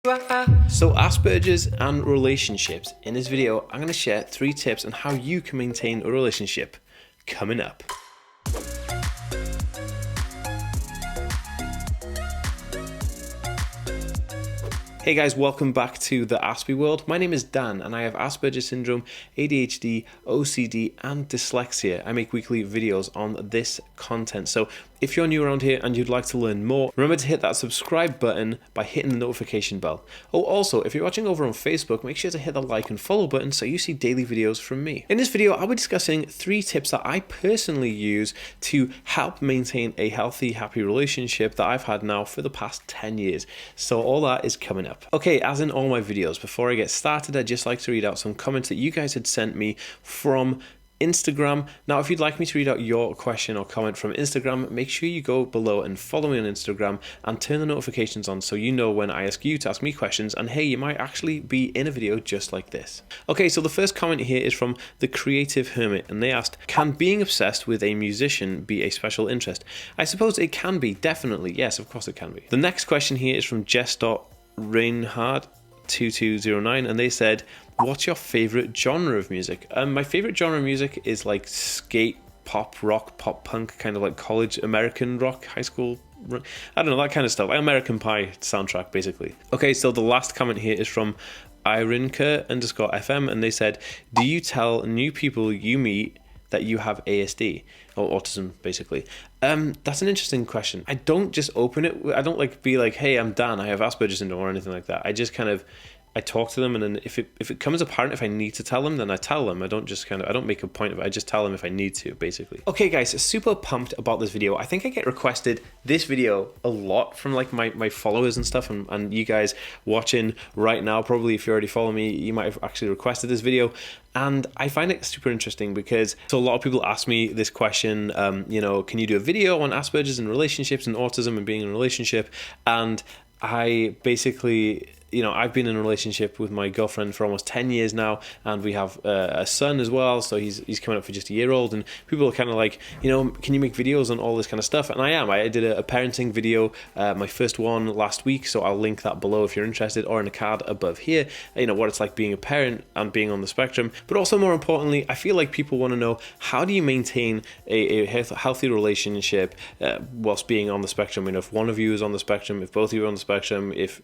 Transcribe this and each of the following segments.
So Aspergers and relationships. In this video, I'm going to share 3 tips on how you can maintain a relationship. Coming up. Hey guys, welcome back to the Aspie world. My name is Dan and I have Asperger's syndrome, ADHD, OCD and dyslexia. I make weekly videos on this content. So if you're new around here and you'd like to learn more, remember to hit that subscribe button by hitting the notification bell. Oh, also, if you're watching over on Facebook, make sure to hit the like and follow button so you see daily videos from me. In this video, I'll be discussing 3 tips that I personally use to help maintain a healthy, happy relationship that I've had now for the past 10 years. So all that is coming up. Okay, as in all my videos, before I get started, I'd just like to read out some comments that you guys had sent me from Instagram. Now, if you'd like me to read out your question or comment from Instagram, make sure you go below and follow me on Instagram and turn the notifications on so you know when I ask you to ask me questions, and hey, you might actually be in a video just like this. Okay, so the first comment here is from The Creative Hermit, and they asked, can being obsessed with a musician be a special interest? I suppose it can be, definitely. Yes, of course it can be. The next question here is from Jess.Reinhardt2209, and they said, what's your favorite genre of music? My favorite genre of music is like skate, pop, rock, pop punk, kind of like college American rock, high school, I don't know, that kind of stuff. Like American Pie soundtrack, basically. Okay, so the last comment here is from Irinka_FM, and they said, do you tell new people you meet that you have ASD or autism, basically? That's an interesting question. I don't just open it. I don't like be like, hey, I'm Dan, I have Asperger's syndrome or anything like that. I just kind of, I talk to them, and then if it comes apparent, if I need to tell them, then I tell them. I don't make a point of it. I just tell them if I need to, basically. Okay guys, super pumped about this video. I think I get requested this video a lot from like my followers and stuff, and you guys watching right now, probably if you already follow me, you might have actually requested this video. And I find it super interesting because a lot of people ask me this question, can you do a video on Asperger's and relationships and autism and being in a relationship? And I basically, I've been in a relationship with my girlfriend for almost 10 years now, and we have a son as well, so he's coming up for just a year old, and people are kind of like, can you make videos on all this kind of stuff? And I did a parenting video, my first one last week, so I'll link that below if you're interested, or in a card above here, what it's like being a parent and being on the spectrum. But also, more importantly, I feel like people want to know, how do you maintain a healthy relationship whilst being on the spectrum? If one of you is on the spectrum, if both of you are on the spectrum, if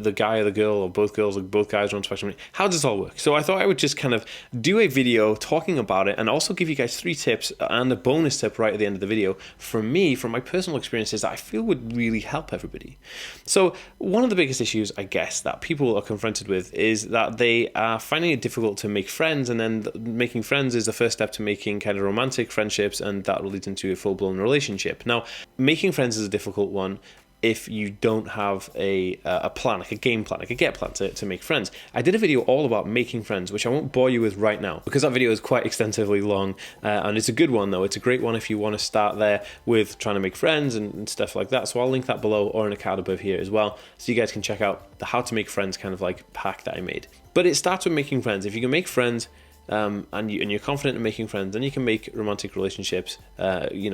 the guy or the girl or both girls or both guys are on the spectrum, how does this all work? So I thought I would just kind of do a video talking about it, and also give you guys 3 tips and a bonus tip right at the end of the video from my personal experiences that I feel would really help everybody. So one of the biggest issues, I guess, that people are confronted with is that they are finding it difficult to make friends, and then making friends is the first step to making kind of romantic friendships, and that will lead into a full-blown relationship. Now, making friends is a difficult one if you don't have a plan, like a game plan, like a get plan to make friends. I did a video all about making friends, which I won't bore you with right now because that video is quite extensively long, and it's a good one though. It's a great one if you want to start there with trying to make friends and stuff like that. So I'll link that below or in a card above here as well, so you guys can check out the how to make friends kind of like pack that I made. But it starts with making friends. If you can make friends, and you're confident in making friends, then you can make romantic relationships,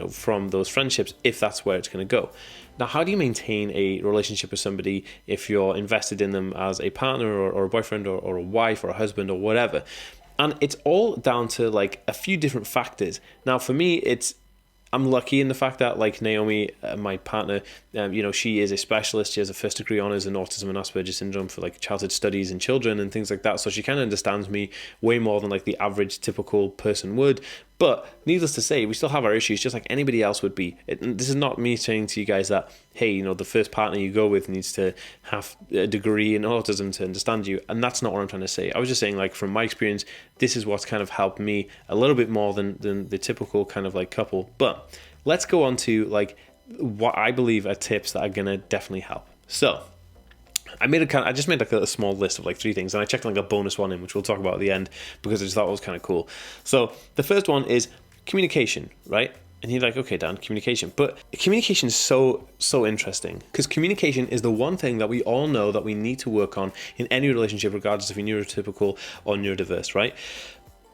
from those friendships, if that's where it's going to go. Now, how do you maintain a relationship with somebody if you're invested in them as a partner or a boyfriend or a wife or a husband or whatever? And it's all down to like a few different factors. Now, for me, I'm lucky in the fact that, like Naomi, my partner, she is a specialist. She has a first degree honors in autism and Asperger's syndrome for like childhood studies in children and things like that. So she kind of understands me way more than like the average typical person would. But needless to say, we still have our issues just like anybody else would be. This is not me saying to you guys that, hey, the first partner you go with needs to have a degree in autism to understand you. And that's not what I'm trying to say. I was just saying, like, from my experience, this is what's kind of helped me a little bit more than the typical kind of like couple. But let's go on to like what I believe are tips that are going to definitely help. So I just made like a small list of like 3 things, and I checked like a bonus one in, which we'll talk about at the end because I just thought it was kind of cool. So the first one is communication, right? And you're like, okay, Dan, communication. But communication is so interesting, because communication is the one thing that we all know that we need to work on in any relationship, regardless if you're neurotypical or neurodiverse, right?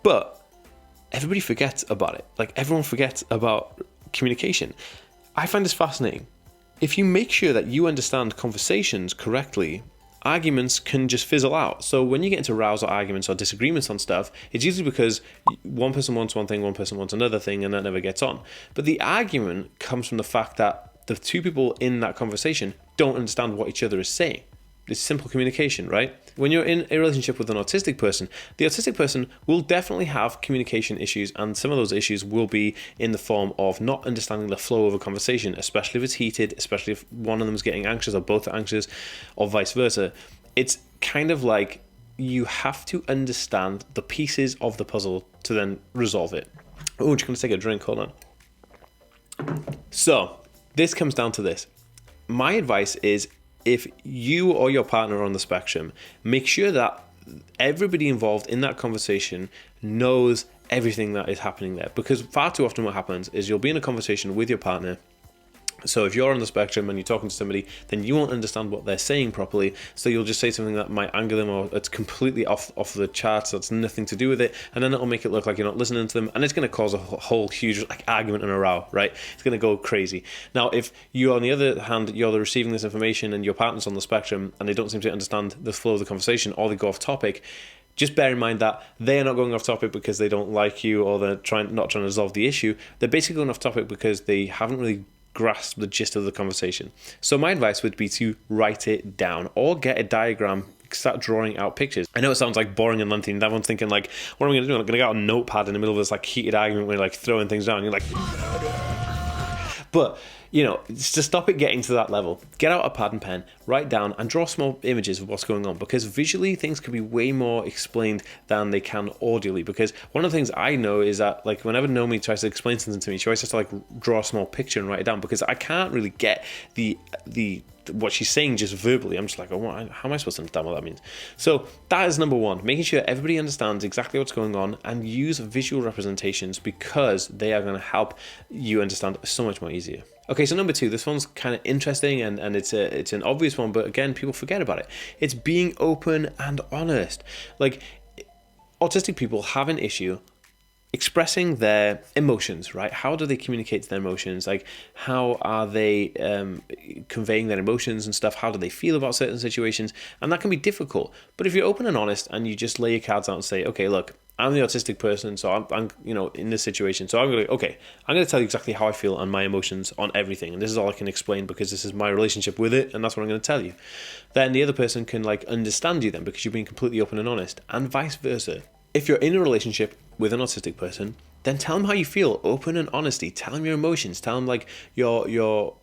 But everybody forgets about it. Like, everyone forgets about communication. I find this fascinating. If you make sure that you understand conversations correctly, arguments can just fizzle out. So when you get into rows or arguments or disagreements on stuff, it's usually because one person wants one thing, one person wants another thing, and that never gets on. But the argument comes from the fact that the two people in that conversation don't understand what each other is saying. It's simple communication, right? When you're in a relationship with an autistic person, the autistic person will definitely have communication issues, and some of those issues will be in the form of not understanding the flow of a conversation, especially if it's heated, especially if one of them is getting anxious or both are anxious, or vice versa. It's kind of like you have to understand the pieces of the puzzle to then resolve it. Oh, just going to take a drink, hold on. So, this comes down to this. My advice is, if you or your partner are on the spectrum, make sure that everybody involved in that conversation knows everything that is happening there. Because far too often what happens is you'll be in a conversation with your partner. So if you're on the spectrum and you're talking to somebody, then you won't understand what they're saying properly. So you'll just say something that might anger them, or it's completely off the charts. That's nothing to do with it. And then it'll make it look like you're not listening to them. And it's going to cause a whole huge argument and a row, right? It's going to go crazy. Now, if you, on the other hand, you're receiving this information and your partner's on the spectrum and they don't seem to understand the flow of the conversation, or they go off topic, just bear in mind that they're not going off topic because they don't like you or they're not trying to resolve the issue. They're basically going off topic because they haven't really grasp the gist of the conversation. So my advice would be to write it down or get a diagram, start drawing out pictures. I know it sounds like boring and lengthy, and everyone's thinking like, what am I going to do? I'm going to get out a notepad in the middle of this like heated argument where you're like throwing things down. You're like, but you know, just to stop it getting to that level, get out a pad and pen, write down and draw small images of what's going on, because visually things can be way more explained than they can audibly. Because one of the things I know is that like whenever Naomi tries to explain something to me, she always has to like draw a small picture and write it down, because I can't really get the what she's saying just verbally. I'm just like, oh, how am I supposed to understand what that means? So that is number one, making sure everybody understands exactly what's going on, and use visual representations, because they are going to help you understand so much more easier. Okay, so number two, this one's kind of interesting, and it's an obvious one, but again, people forget about it. It's being open and honest. Like, autistic people have an issue expressing their emotions, right? How do they communicate their emotions? Like, how are they conveying their emotions and stuff? How do they feel about certain situations? And that can be difficult. But if you're open and honest and you just lay your cards out and say, okay, look, I'm the autistic person, so I'm in this situation. So I'm going to tell you exactly how I feel and my emotions on everything. And this is all I can explain because this is my relationship with it, and that's what I'm going to tell you. Then the other person can like understand you then, because you're being completely open and honest, and vice versa. If you're in a relationship with an autistic person, then tell them how you feel, open and honesty. Tell them your emotions. Tell them like your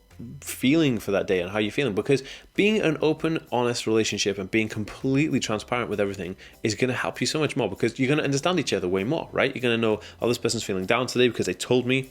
feeling for that day and how you're feeling, because being an open, honest relationship and being completely transparent with everything is going to help you so much more, because you're going to understand each other way more, right? You're going to know, oh, this person's feeling down today because they told me.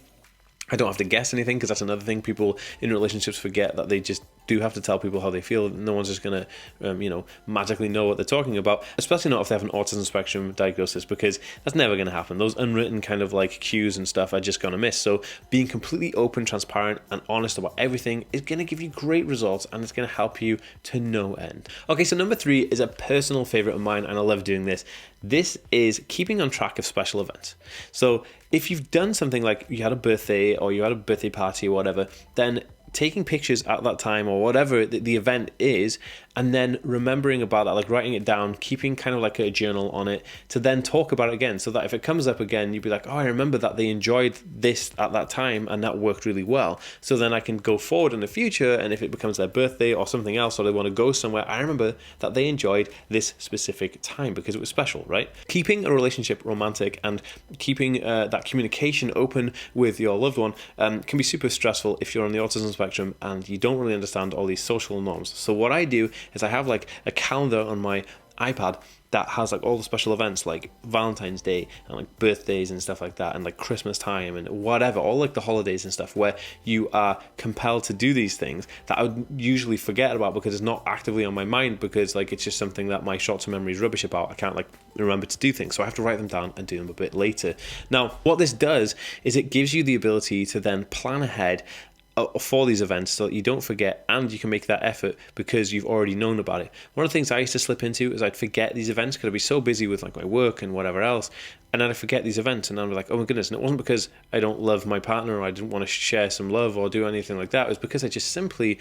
I don't have to guess anything, because that's another thing people in relationships forget, that they just do have to tell people how they feel. No one's just going to, magically know what they're talking about, especially not if they have an autism spectrum diagnosis, because that's never going to happen. Those unwritten kind of like cues and stuff are just going to miss. So being completely open, transparent, and honest about everything is going to give you great results, and it's going to help you to no end. Okay, so number three is a personal favorite of mine, and I love doing this. This is keeping on track of special events. So if you've done something like you had a birthday or you had a birthday party or whatever, then taking pictures at that time or whatever the event is, and then remembering about that, like writing it down, keeping kind of like a journal on it to then talk about it again, so that if it comes up again, you'd be like, oh, I remember that they enjoyed this at that time and that worked really well. So then I can go forward in the future, and if it becomes their birthday or something else, or they want to go somewhere, I remember that they enjoyed this specific time because it was special, right? Keeping a relationship romantic and keeping that communication open with your loved one can be super stressful if you're on the autism spectrum and you don't really understand all these social norms. So what I do is I have like a calendar on my iPad that has like all the special events like Valentine's Day and like birthdays and stuff like that, and like Christmas time and whatever, all like the holidays and stuff, where you are compelled to do these things that I would usually forget about because it's not actively on my mind, because like it's just something that my short-term memory is rubbish about. I can't like remember to do things, so I have to write them down and do them a bit later. Now what this does is it gives you the ability to then plan ahead for these events so that you don't forget, and you can make that effort because you've already known about it. One of the things I used to slip into is I'd forget these events because I'd be so busy with like my work and whatever else, and then I'd forget these events, and I'd be like, oh my goodness. And it wasn't because I don't love my partner or I didn't want to share some love or do anything like that. It was because I just simply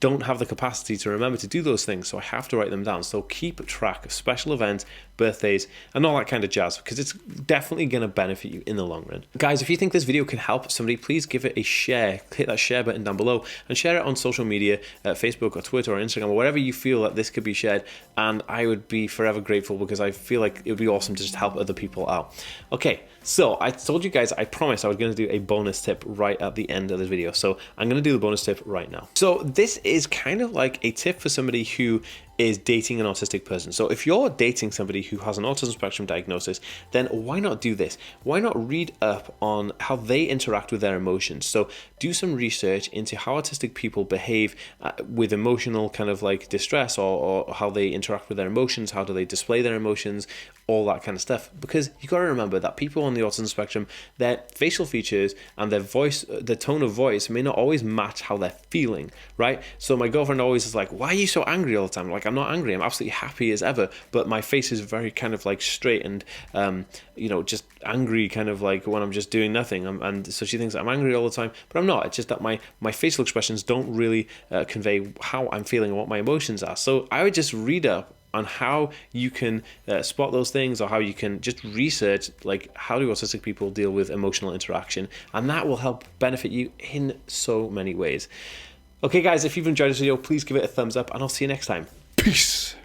don't have the capacity to remember to do those things, so I have to write them down. So keep track of special events, birthdays, and all that kind of jazz, because it's definitely going to benefit you in the long run. Guys, if you think this video can help somebody, please give it a share. Hit that share button down below and share it on social media, Facebook or Twitter or Instagram or wherever you feel that this could be shared, and I would be forever grateful, because I feel like it would be awesome to just help other people out. Okay, so I told you guys, I promised I was going to do a bonus tip right at the end of this video, so I'm going to do the bonus tip right now. So this is kind of like a tip for somebody who is dating an autistic person. So if you're dating somebody who has an autism spectrum diagnosis, then why not do this? Why not read up on how they interact with their emotions? So do some research into how autistic people behave with emotional kind of like distress, or how they interact with their emotions, how do they display their emotions, all that kind of stuff. Because you got to remember that people on the autism spectrum, their facial features and their voice, the tone of voice may not always match how they're feeling, right? So my girlfriend always is like, why are you so angry all the time? Like, I'm not angry, I'm absolutely happy as ever, but my face is very kind of like straight and you know, just angry, kind of like when I'm just doing nothing. And so she thinks I'm angry all the time, but I'm not. It's just that my facial expressions don't really convey how I'm feeling and what my emotions are. So I would just read up on how you can spot those things, or how you can just research, like, how do autistic people deal with emotional interaction, and that will help benefit you in so many ways. Okay guys, if you've enjoyed this video, please give it a thumbs up, and I'll see you next time. Peace.